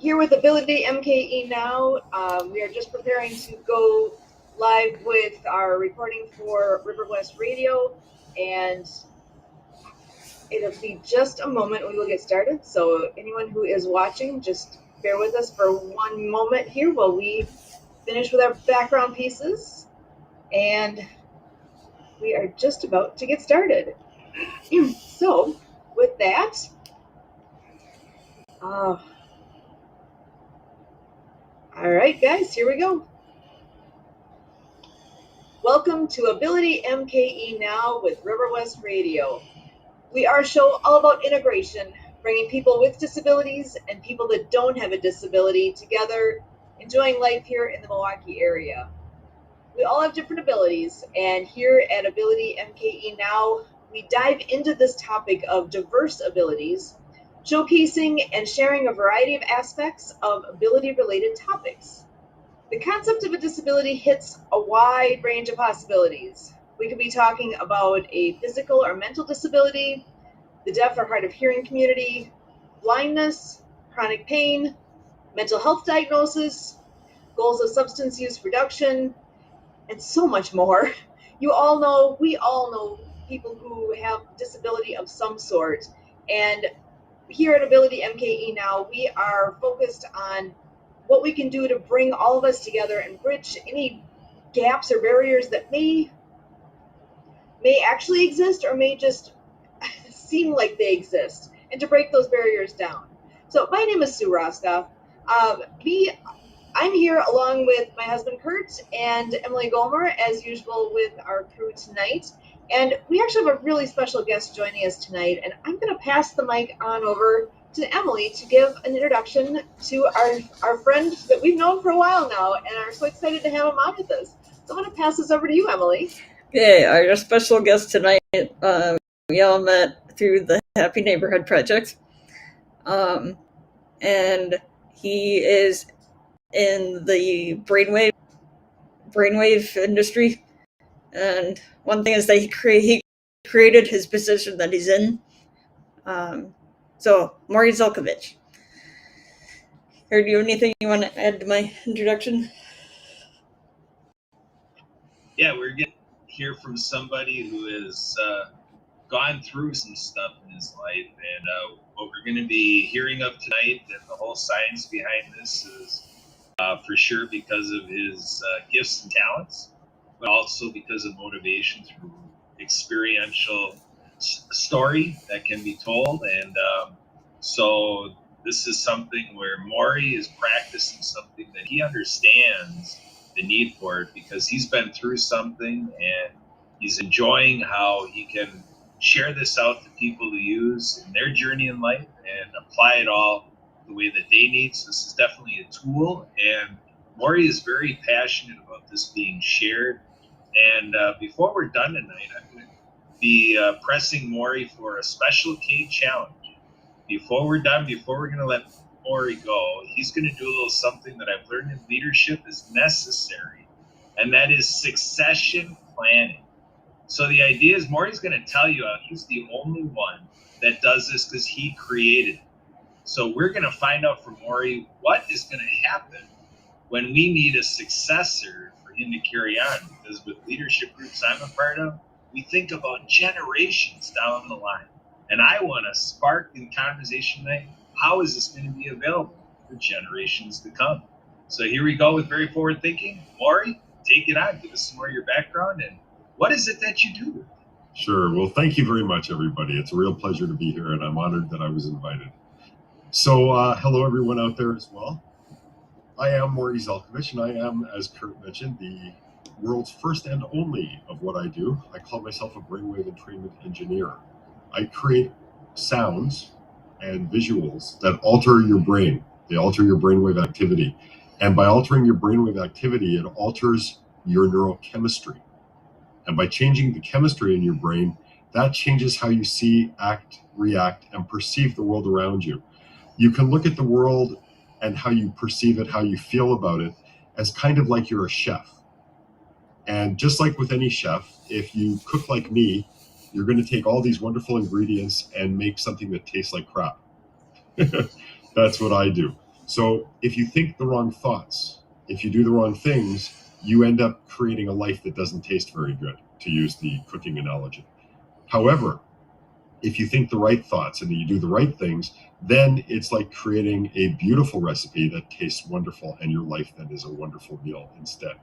here with AbilityMKE Now. We are just preparing to go live with our recording for River West Radio, and it'll be just a moment. We will get started. So anyone who is watching, just bear with us for one moment here while we finish with our background pieces, and we are just about to get started. So with that, all right, guys, here we go. Welcome to AbilityMKE Now with River West Radio. We are a show all about integration, bringing people with disabilities and people that don't have a disability together, enjoying life here in the Milwaukee area. We all have different abilities, and here at AbilityMKE Now, we dive into this topic of diverse abilities, showcasing and sharing a variety of aspects of ability-related topics. The concept of a disability hits a wide range of possibilities. We could be talking about a physical or mental disability, the deaf or hard of hearing community, blindness, chronic pain, mental health diagnosis, goals of substance use reduction, and so much more. We all know people who have disability of some sort. And here at AbilityMKE Now, we are focused on what we can do to bring all of us together and bridge any gaps or barriers that may actually exist or may just seem like they exist, and to break those barriers down. So my name is Sue Roskopf. I'm here along with my husband Kurt and Emily Gollmer, as usual, with our crew tonight. And we actually have a really special guest joining us tonight, and I'm going to pass the mic on over to Emily to give an introduction to our friend that we've known for a while now and are so excited to have him on with us. So I'm going to pass this over to you, Emily. Okay, our special guest tonight, we all met through the Happy Neighborhood Project, and he is in the brainwave industry. And one thing is that he created his position that he's in. So, Morry Zelcovitch. Do you have anything you want to add to my introduction? Yeah, we're going to hear from somebody who has gone through some stuff in his life, and what we're going to be hearing of tonight and the whole science behind this is for sure because of his gifts and talents, but also because of motivation through experiential story that can be told. And so this is something where Morry is practicing something that he understands the need for it because he's been through something, and he's enjoying how he can share this out to people to use in their journey in life and apply it all the way that they need. So this is definitely a tool, and Morry is very passionate about this being shared. And before we're done tonight, I'm going to be pressing Morry for a special K challenge. Before we're done, before we're going to let Morry go, he's going to do a little something that I've learned in leadership is necessary, and that is succession planning. So the idea is Morry's going to tell you he's the only one that does this because he created it. So we're going to find out from Morry what is going to happen when we need a successor for him to carry on, because with leadership groups I'm a part of, we think about generations down the line. And I want to spark in conversation tonight, how is this going to be available for generations to come? So here we go with very forward thinking. Morry, take it on. Give us some more of your background and what is it that you do? Sure. Well, thank you very much, everybody. It's a real pleasure to be here, and I'm honored that I was invited. So hello, everyone out there as well. I am Morry Zelcovitch, and I am, as Kurt mentioned, the world's first and only of what I do. I call myself a brainwave entrainment engineer. I create sounds and visuals that alter your brain. They alter your brainwave activity. And by altering your brainwave activity, it alters your neurochemistry. And by changing the chemistry in your brain, that changes how you see, act, react, and perceive the world around you. You can look at the world and how you perceive it, how you feel about it, as kind of like you're a chef. And just like with any chef, if you cook like me, you're going to take all these wonderful ingredients and make something that tastes like crap. That's what I do. So if you think the wrong thoughts, if you do the wrong things, you end up creating a life that doesn't taste very good, to use the cooking analogy. However, if you think the right thoughts and you do the right things, then it's like creating a beautiful recipe that tastes wonderful, and your life then is a wonderful meal instead.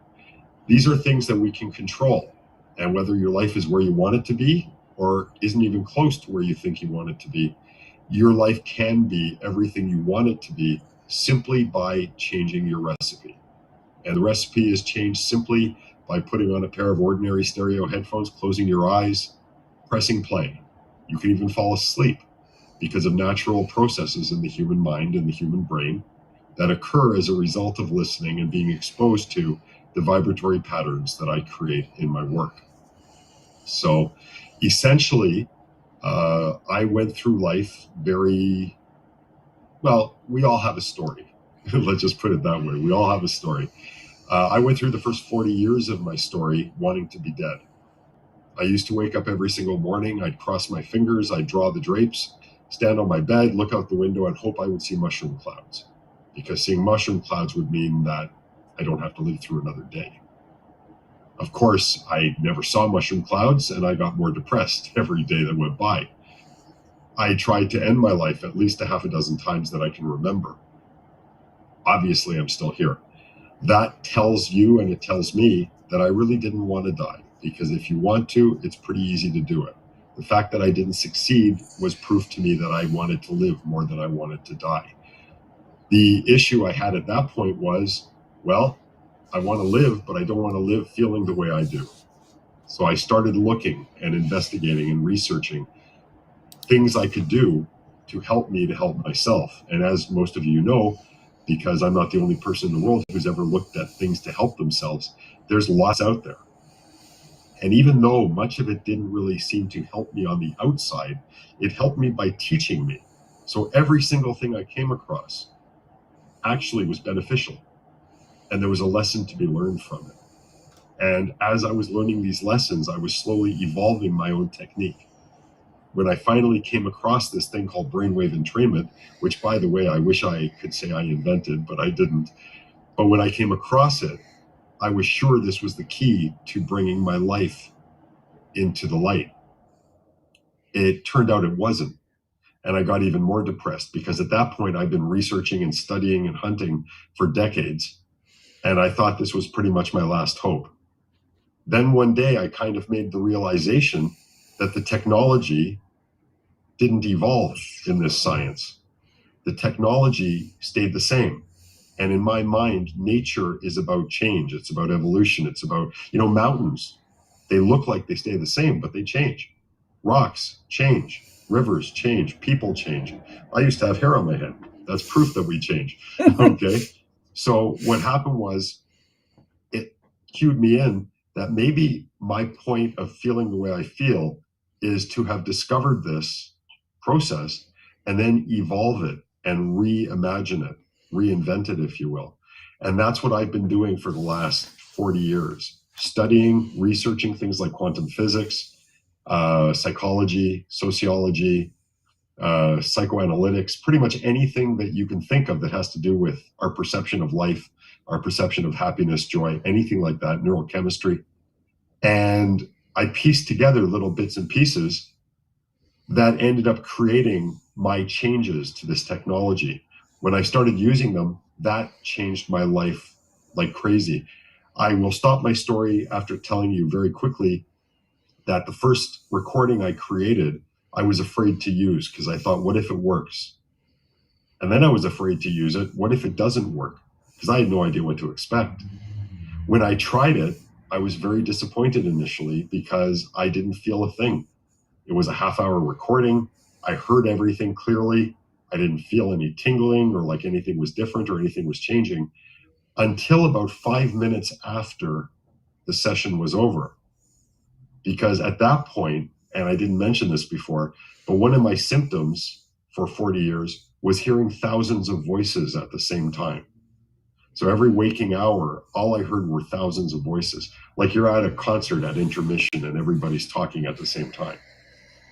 These are things that we can control. And whether your life is where you want it to be or isn't even close to where you think you want it to be, your life can be everything you want it to be simply by changing your recipe. And the recipe is changed simply by putting on a pair of ordinary stereo headphones, closing your eyes, pressing play. You can even fall asleep because of natural processes in the human mind and the human brain that occur as a result of listening and being exposed to the vibratory patterns that I create in my work. So essentially, I went through life very, well, we all have a story. Let's just put it that way. We all have a story. I went through the first 40 years of my story wanting to be dead. I used to wake up every single morning. I'd cross my fingers. I'd draw the drapes, stand on my bed, look out the window, and hope I would see mushroom clouds. Because seeing mushroom clouds would mean that I don't have to live through another day. Of course, I never saw mushroom clouds, and I got more depressed every day that went by. I tried to end my life at least a half a dozen times that I can remember. Obviously, I'm still here. That tells you, and it tells me, that I really didn't want to die, because if you want to, it's pretty easy to do it. The fact that I didn't succeed was proof to me that I wanted to live more than I wanted to die. The issue I had at that point was, well, I want to live, but I don't want to live feeling the way I do. So I started looking and investigating and researching things I could do to help me to help myself. And as most of you know, because I'm not the only person in the world who's ever looked at things to help themselves, there's lots out there. And even though much of it didn't really seem to help me on the outside, it helped me by teaching me. So every single thing I came across actually was beneficial. And there was a lesson to be learned from it. And as I was learning these lessons, I was slowly evolving my own technique. When I finally came across this thing called brainwave entrainment, which, by the way, I wish I could say I invented, but I didn't. But when I came across it, I was sure this was the key to bringing my life into the light. It turned out it wasn't. And I got even more depressed because at that point I'd been researching and studying and hunting for decades. And I thought this was pretty much my last hope. Then one day I kind of made the realization that the technology didn't evolve in this science. The technology stayed the same. And in my mind, nature is about change. It's about evolution. It's about, mountains. They look like they stay the same, but they change. Rocks change. Rivers change. People change. I used to have hair on my head. That's proof that we change. Okay. So what happened was it cued me in that maybe my point of feeling the way I feel is to have discovered this process and then evolve it and reimagine it, reinvent it, if you will. And that's what I've been doing for the last 40 years, studying, researching things like quantum physics, psychology, sociology, psychoanalytics, pretty much anything that you can think of that has to do with our perception of life, our perception of happiness, joy, anything like that, neurochemistry. And I pieced together little bits and pieces that ended up creating my changes to this technology. When I started using them, that changed my life like crazy. I will stop my story after telling you very quickly that the first recording I created, I was afraid to use because I thought, what if it works? And then I was afraid to use it. What if it doesn't work? Because I had no idea what to expect. When I tried it, I was very disappointed initially because I didn't feel a thing. It was a half-hour recording. I heard everything clearly. I didn't feel any tingling or like anything was different or anything was changing until about 5 minutes after the session was over. Because at that point, and I didn't mention this before, but one of my symptoms for 40 years was hearing thousands of voices at the same time. So every waking hour, all I heard were thousands of voices. Like you're at a concert at intermission and everybody's talking at the same time.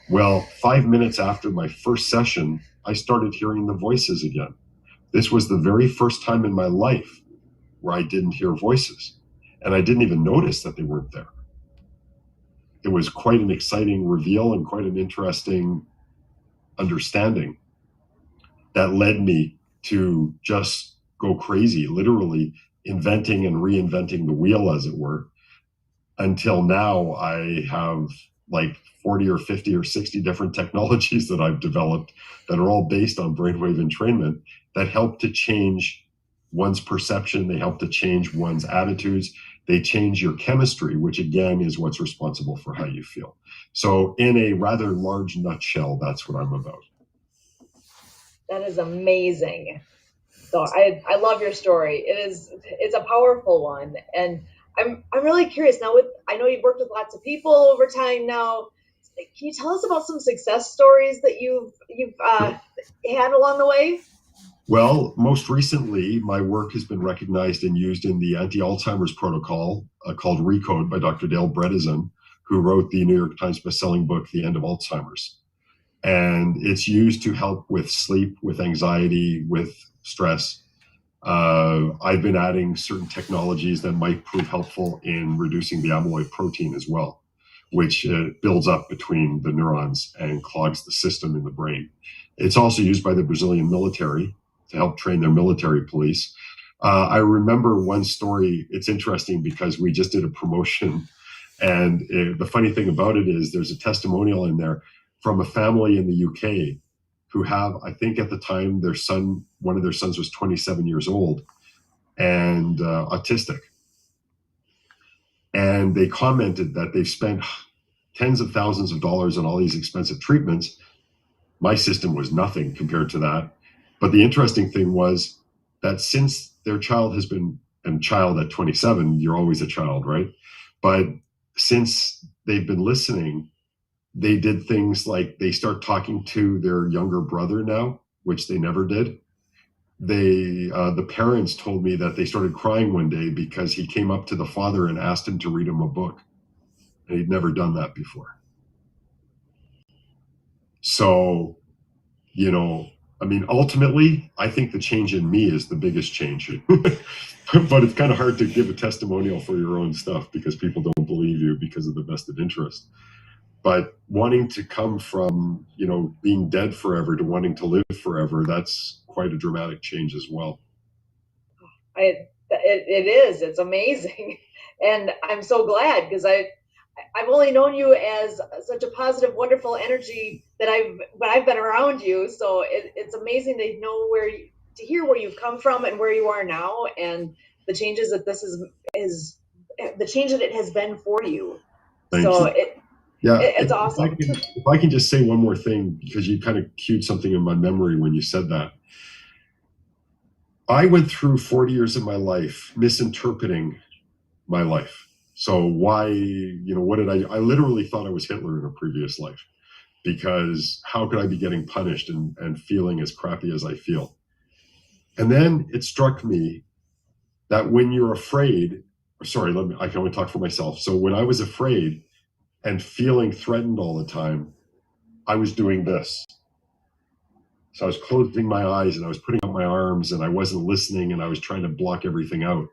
Well, 5 minutes after my first session, I started hearing the voices again. This was the very first time in my life where I didn't hear voices, and I didn't even notice that they weren't there. It was quite an exciting reveal and quite an interesting understanding that led me to just go crazy, literally inventing and reinventing the wheel, as it were. Until now, I have like 40 or 50 or 60 different technologies that I've developed that are all based on brainwave entrainment that help to change one's perception. They help to change one's attitudes. They change your chemistry, which again is what's responsible for how you feel. So in a rather large nutshell, that's what I'm about. That is amazing. So I love your story. It's a powerful one, and I'm really curious now. I know you've worked with lots of people over time now. Can you tell us about some success stories that you've had along the way? Well, most recently, my work has been recognized and used in the anti-Alzheimer's protocol called RECODE by Dr. Dale Bredesen, who wrote the New York Times bestselling book, The End of Alzheimer's. And it's used to help with sleep, with anxiety, with stress. I've been adding certain technologies that might prove helpful in reducing the amyloid protein as well, which builds up between the neurons and clogs the system in the brain. It's also used by the Brazilian military to help train their military police. I remember one story. It's interesting because we just did a promotion, and the funny thing about it is there's a testimonial in there from a family in the UK who have, I think at the time, one of their sons was 27 years old and autistic. And they commented that they've spent tens of thousands of dollars on all these expensive treatments. My system was nothing compared to that. But the interesting thing was that since their child has been, and child at 27, you're always a child, right? But since they've been listening, they did things like they start talking to their younger brother now, which they never did. The parents told me that they started crying one day because he came up to the father and asked him to read him a book. And he'd never done that before. So, I mean, ultimately, I think the change in me is the biggest change. But it's kind of hard to give a testimonial for your own stuff because people don't believe you because of the vested interest. But wanting to come from, being dead forever to wanting to live forever, that's quite a dramatic change as well. It is. It's amazing. And I'm so glad because I've only known you as such a positive, wonderful energy that I've been around you. So it's amazing to know to hear where you've come from and where you are now, and the changes that this is the change that it has been for you. Thank you. It's awesome. If I can just say one more thing, because you kind of cued something in my memory when you said that. I went through 40 years of my life misinterpreting my life. So why, what did I literally thought I was Hitler in a previous life, because how could I be getting punished and feeling as crappy as I feel? And then it struck me that when you're afraid, I can only talk for myself. So when I was afraid and feeling threatened all the time, I was doing this. So I was closing my eyes and I was putting up my arms and I wasn't listening and I was trying to block everything out.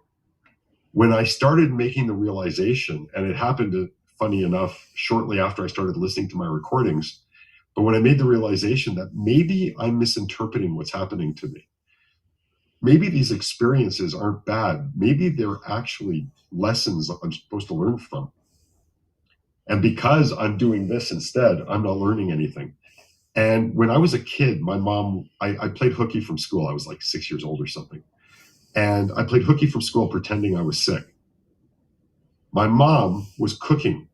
When I started making the realization, and it happened, funny enough, shortly after I started listening to my recordings, but when I made the realization that maybe I'm misinterpreting what's happening to me. Maybe these experiences aren't bad. Maybe they're actually lessons I'm supposed to learn from. And because I'm doing this instead, I'm not learning anything. And when I was a kid, my mom, I played hooky from school. I was like 6 years old or something. And I played hooky from school pretending I was sick. My mom was cooking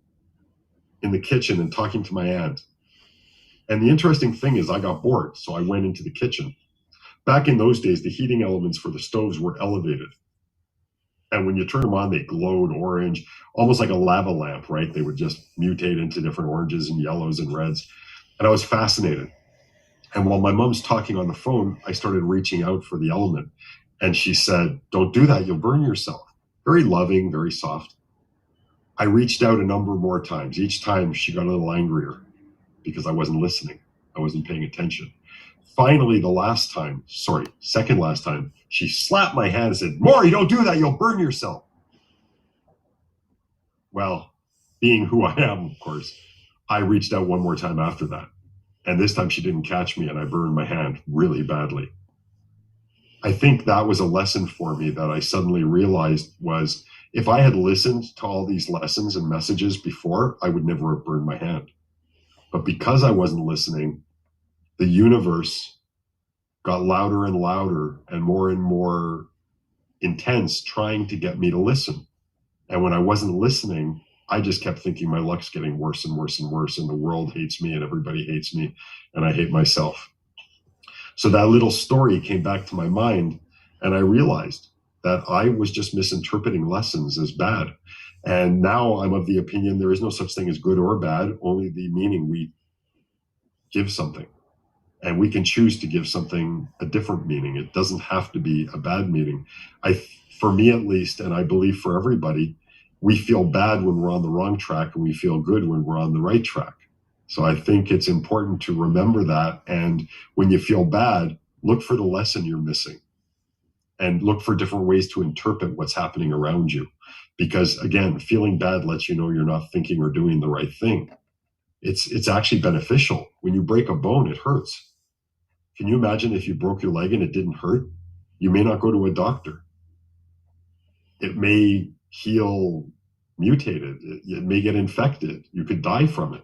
in the kitchen and talking to my aunt. And the interesting thing is I got bored, so I went into the kitchen. Back in those days, the heating elements for the stoves were elevated. And when you turn them on, they glowed orange, almost like a lava lamp, right? They would just mutate into different oranges and yellows and reds. And I was fascinated. And while my mom's talking on the phone, I started reaching out for the element. And she said, "Don't do that, you'll burn yourself." Very loving, very soft. I reached out a number more times. Each time she got a little angrier because I wasn't listening. I wasn't paying attention. Finally, second last time, she slapped my hand and said, "Morry, don't do that, you'll burn yourself." Well, being who I am, of course, I reached out one more time after that. And this time she didn't catch me and I burned my hand really badly. I think that was a lesson for me that I suddenly realized was, if I had listened to all these lessons and messages before, I would never have burned my hand. But because I wasn't listening, the universe got louder and louder and more intense, trying to get me to listen. And when I wasn't listening, I just kept thinking my luck's getting worse and worse and worse, and the world hates me and everybody hates me and I hate myself. So that little story came back to my mind, and I realized that I was just misinterpreting lessons as bad. And now I'm of the opinion there is no such thing as good or bad, only the meaning we give something. And we can choose to give something a different meaning. It doesn't have to be a bad meaning. For me at least, and I believe for everybody, we feel bad when we're on the wrong track and we feel good when we're on the right track. So I think it's important to remember that. And when you feel bad, look for the lesson you're missing and look for different ways to interpret what's happening around you. Because again, feeling bad lets you know you're not thinking or doing the right thing. It's actually beneficial. When you break a bone, it hurts. Can you imagine if you broke your leg and it didn't hurt? You may not go to a doctor. It may heal mutated. It may get infected. You could die from it.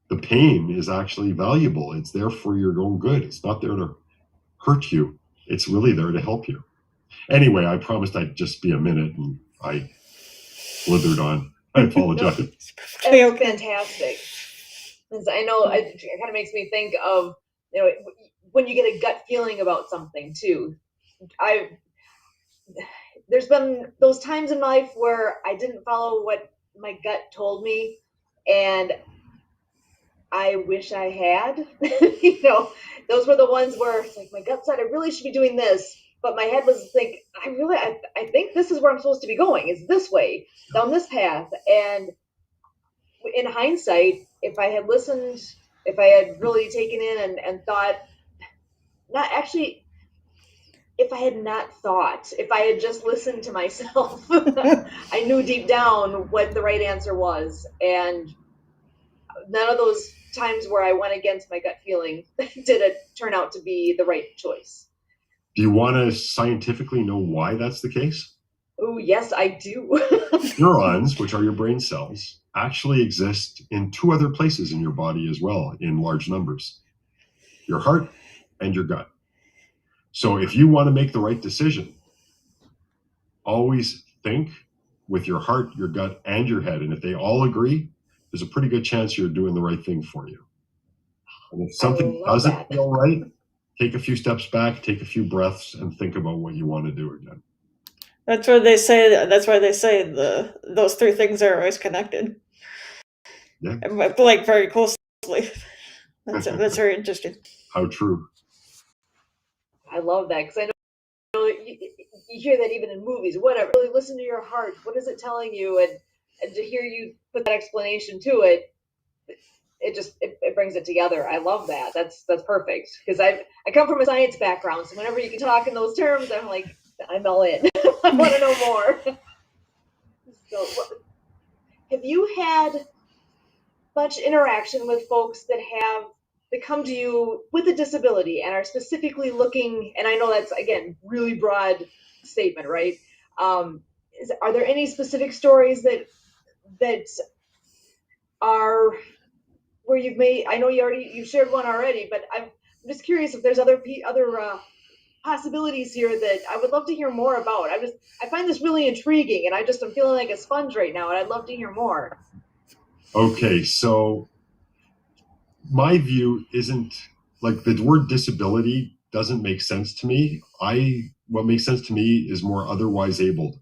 The pain is actually valuable. It's there for your own good. It's not there to hurt you. It's really there to help you. Anyway, I promised I'd just be a minute, and I slithered on. I apologize. That's fantastic. I know it kind of makes me think of, when you get a gut feeling about something too. There's been those times in life where I didn't follow what my gut told me, and I wish I had. Those were the ones where it's like my gut said I really should be doing this, but my head was like, I think this is where I'm supposed to be going. It's this way, down this path. And in hindsight, if I had listened, if I had really taken in and thought, if I had not thought, if I had just listened to myself, I knew deep down what the right answer was. And none of those times where I went against my gut feeling did it turn out to be the right choice. Do you want to scientifically know why that's the case? Oh, yes, I do. Neurons, which are your brain cells, actually exist in two other places in your body as well, in large numbers: your heart and your gut. So if you want to make the right decision, always think with your heart, your gut, and your head. And if they all agree, there's a pretty good chance you're doing the right thing for you. And if something doesn't feel right, take a few steps back, take a few breaths, and think about what you want to do again. That's why they say those three things are always connected. Yeah. Like very closely. That's very interesting. How true. I love that, because I know you hear that even in movies, whatever. Really listen to your heart. What is it telling you? And to hear you put that explanation to it, it brings it together. I love that. That's perfect, because I come from a science background, so whenever you can talk in those terms, I'm like, I'm all in. I want to know more. So, have you had much interaction with folks that come to you with a disability and are specifically looking, and I know that's, again, really broad statement, right? Are there any specific stories that are where you've made, I know you shared one already, but I'm just curious if there's other possibilities here that I would love to hear more about. I find this really intriguing, and I'm feeling like a sponge right now, and I'd love to hear more. Okay, so my view isn't, like, the word disability doesn't make sense to me. What makes sense to me is more otherwise abled.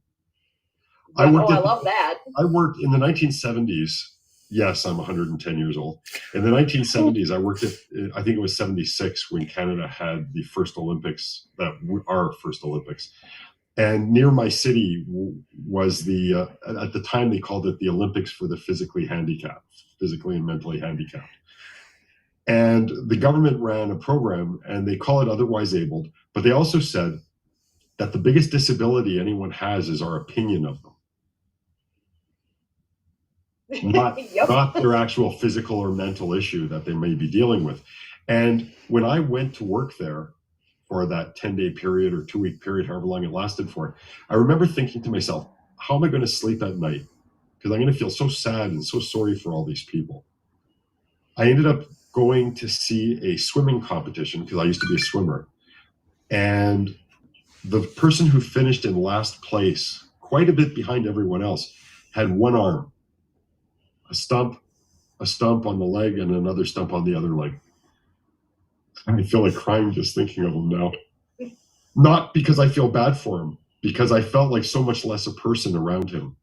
I love that. I worked in the 1970s. Yes, I'm 110 years old. In the 1970s, I worked at, I think it was 76, when Canada had the first Olympics, our first Olympics. And near my city was at the time they called it the Olympics for the physically and mentally handicapped. And the government ran a program, and they call it otherwise abled, but they also said that the biggest disability anyone has is our opinion of them. Not their actual physical or mental issue that they may be dealing with. And when I went to work there for that 10-day period or 2-week period, however long it lasted for, I remember thinking to myself, how am I going to sleep at night? Because I'm going to feel so sad and so sorry for all these people. I ended up going to see a swimming competition because I used to be a swimmer. And the person who finished in last place, quite a bit behind everyone else, had one arm, a stump on the leg, and another stump on the other leg. I feel like crying just thinking of him now. Not because I feel bad for him, because I felt like so much less a person around him.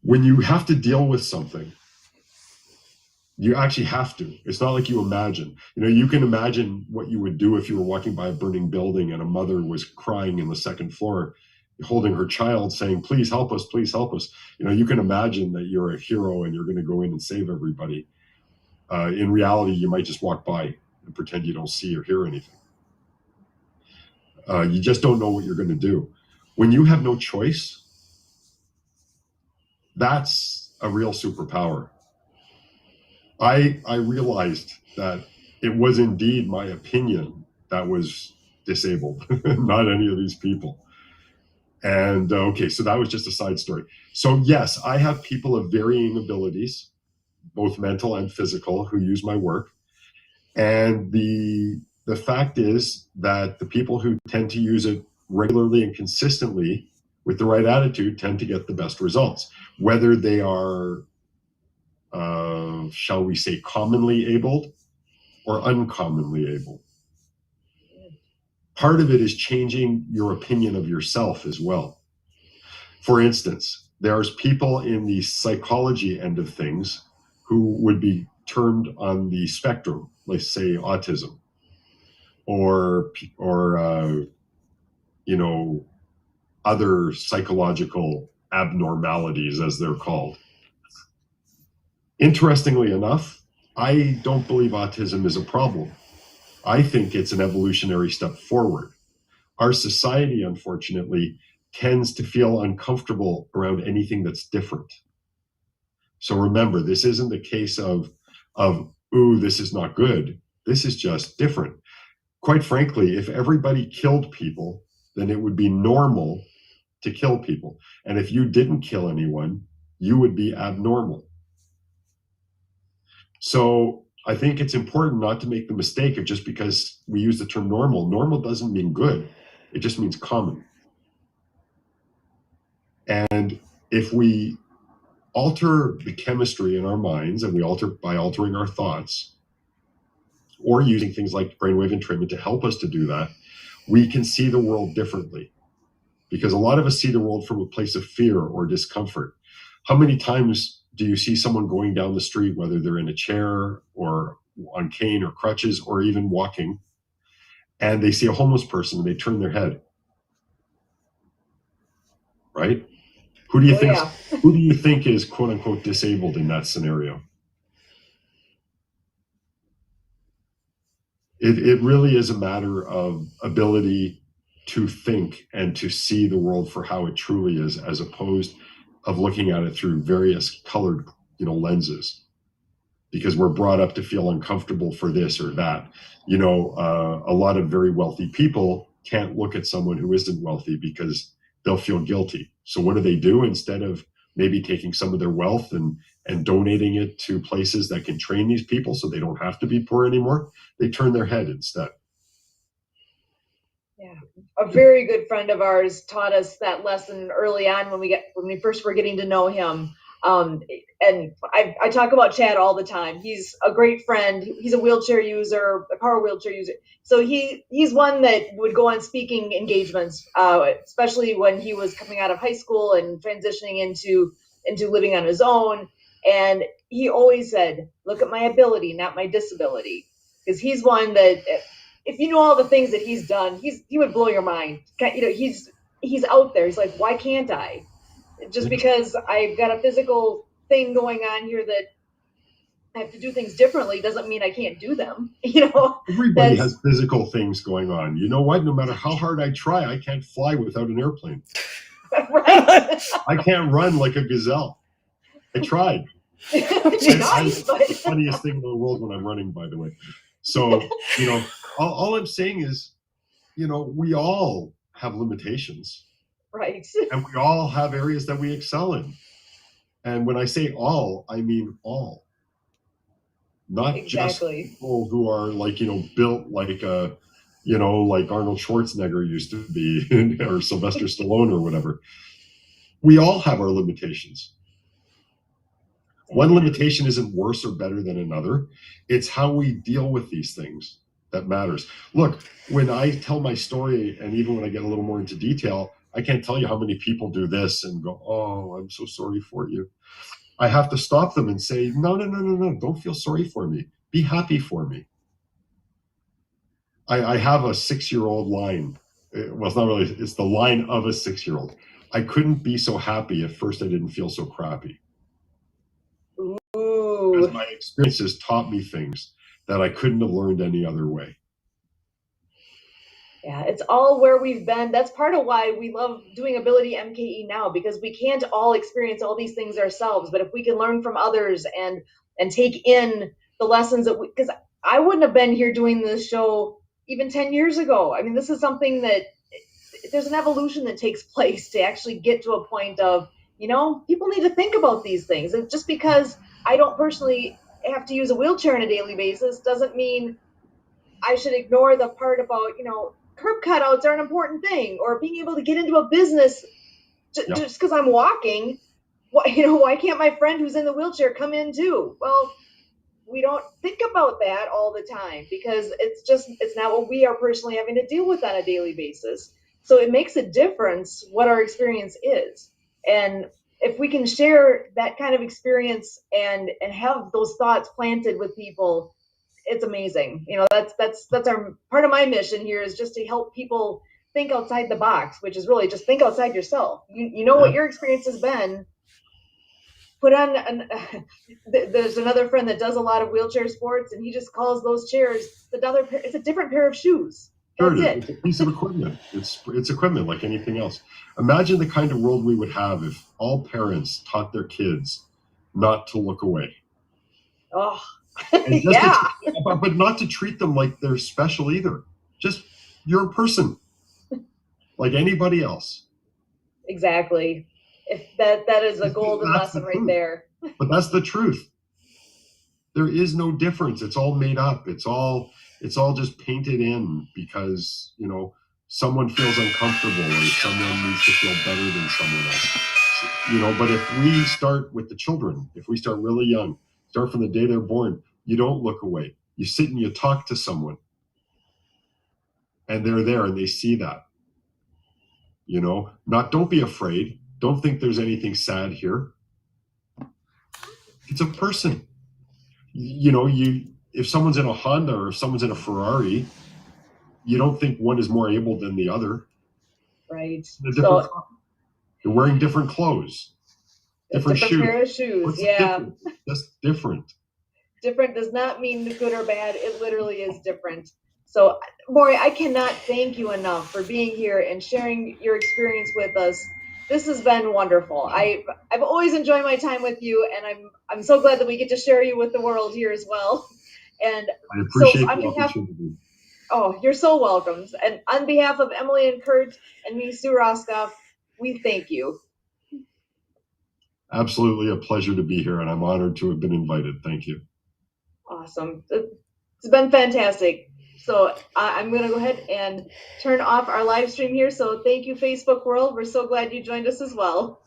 When you have to deal with something, you actually have to. It's not like you imagine. You know, you can imagine what you would do if you were walking by a burning building and a mother was crying in the second floor, holding her child saying, please help us, please help us. You know, you can imagine that you're a hero and you're going to go in and save everybody. In reality, you might just walk by and pretend you don't see or hear anything. You just don't know what you're going to do. When you have no choice, that's a real superpower. I realized that it was indeed my opinion that was disabled, not any of these people. And okay, so that was just a side story. So yes, I have people of varying abilities, both mental and physical, who use my work. And the fact is that the people who tend to use it regularly and consistently with the right attitude tend to get the best results, whether they are shall we say, commonly abled or uncommonly able. Part of it is changing your opinion of yourself as well. For instance, there's people in the psychology end of things who would be termed on the spectrum, let's say autism, or you know, other psychological abnormalities, as they're called. Interestingly enough, I don't believe autism is a problem. I think it's an evolutionary step forward. Our society, unfortunately, tends to feel uncomfortable around anything that's different. So remember, this isn't the case of ooh, this is not good. This is just different. Quite frankly, if everybody killed people, then it would be normal to kill people. And if you didn't kill anyone, you would be abnormal. So I think it's important not to make the mistake of just because we use the term normal. Normal doesn't mean good. It just means common. And if we alter the chemistry in our minds, and we alter by altering our thoughts, or using things like brainwave entrainment to help us to do that, we can see the world differently. Because a lot of us see the world from a place of fear or discomfort. How many times do you see someone going down the street, whether they're in a chair or on cane or crutches or even walking, and they see a homeless person and they turn their head? Right? Who do you think is quote unquote disabled in that scenario? It really is a matter of ability to think and to see the world for how it truly is, as opposed of looking at it through various colored, lenses, because we're brought up to feel uncomfortable for this or that. A lot of very wealthy people can't look at someone who isn't wealthy because they'll feel guilty. So what do? Instead of maybe taking some of their wealth and donating it to places that can train these people so they don't have to be poor anymore, they turn their head instead. Yeah, a very good friend of ours taught us that lesson early on when we first were getting to know him. And I talk about Chad all the time. He's a great friend. He's a wheelchair user, a power wheelchair user. So he's one that would go on speaking engagements, especially when he was coming out of high school and transitioning into living on his own. And he always said, "Look at my ability, not my disability," because he's one that, if you know all the things that he's done, he would blow your mind. He's out there. He's like, why can't I? Just because I've got a physical thing going on here that I have to do things differently doesn't mean I can't do them. Everybody has physical things going on. You know what? No matter how hard I try, I can't fly without an airplane. Right. I can't run like a gazelle. I tried. Nice, but the funniest thing in the world when I'm running, by the way. So, all I'm saying is, we all have limitations. Right. And we all have areas that we excel in. And when I say all, I mean all. Not Exactly. just people who are built like like Arnold Schwarzenegger used to be, or Sylvester Stallone or whatever. We all have our limitations. One limitation isn't worse or better than another. It's how we deal with these things that matters. Look, when I tell my story, and even when I get a little more into detail, I can't tell you how many people do this and go, "Oh, I'm so sorry for you." I have to stop them and say, no, don't feel sorry for me. Be happy for me. I have a 6-year-old line. Well, it's not really, it's the line of a 6-year-old. I couldn't be so happy if first I didn't feel so crappy. Ooh. Because my experiences taught me things that I couldn't have learned any other way. Yeah, it's all where we've been. That's part of why we love doing AbilityMKE Now, because we can't all experience all these things ourselves. But if we can learn from others and take in the lessons that because I wouldn't have been here doing this show even 10 years ago. I mean, this is something that there's an evolution that takes place to actually get to a point of, people need to think about these things. And just because I don't personally have to use a wheelchair on a daily basis doesn't mean I should ignore the part about, curb cutouts are an important thing, or being able to get into a business just because I'm walking. Why can't my friend who's in the wheelchair come in too? Well, we don't think about that all the time because it's not what we are personally having to deal with on a daily basis. So it makes a difference what our experience is. And if we can share that kind of experience and have those thoughts planted with people, it's amazing. That's our part of my mission here, is just to help people think outside the box, which is really just think outside yourself. What your experience has been. Put on there's another friend that does a lot of wheelchair sports, and he just calls those chairs it's a different pair of shoes. That's it. It's a piece of equipment. It's equipment like anything else. Imagine the kind of world we would have if all parents taught their kids not to look away. Oh, yeah. But not to treat them like they're special either. Just, you're a person like anybody else. Exactly. If that is a golden lesson right there. But that's the truth. There is no difference. It's all made up. It's all just painted in because, someone feels uncomfortable or someone needs to feel better than someone else. But if we start with the children, if we start really young, start from the day they're born, you don't look away. You sit and you talk to someone. And they're there and they see that. Don't be afraid. Don't think there's anything sad here. It's a person. If someone's in a Honda or if someone's in a Ferrari, you don't think one is more able than the other. Right. They're wearing different clothes, different shoes. Pair of shoes. What's different? That's different. Different does not mean good or bad. It literally is different. So, Morry, I cannot thank you enough for being here and sharing your experience with us. This has been wonderful. I've always enjoyed my time with you, and I'm so glad that we get to share you with the world here as well. And I appreciate the opportunity. Oh, you're so welcome. And on behalf of Emily and Kurt and me, Sue Roskopf, we thank you. Absolutely a pleasure to be here, and I'm honored to have been invited. Thank you. Awesome. It's been fantastic. So I'm going to go ahead and turn off our live stream here. So thank you, Facebook world. We're so glad you joined us as well.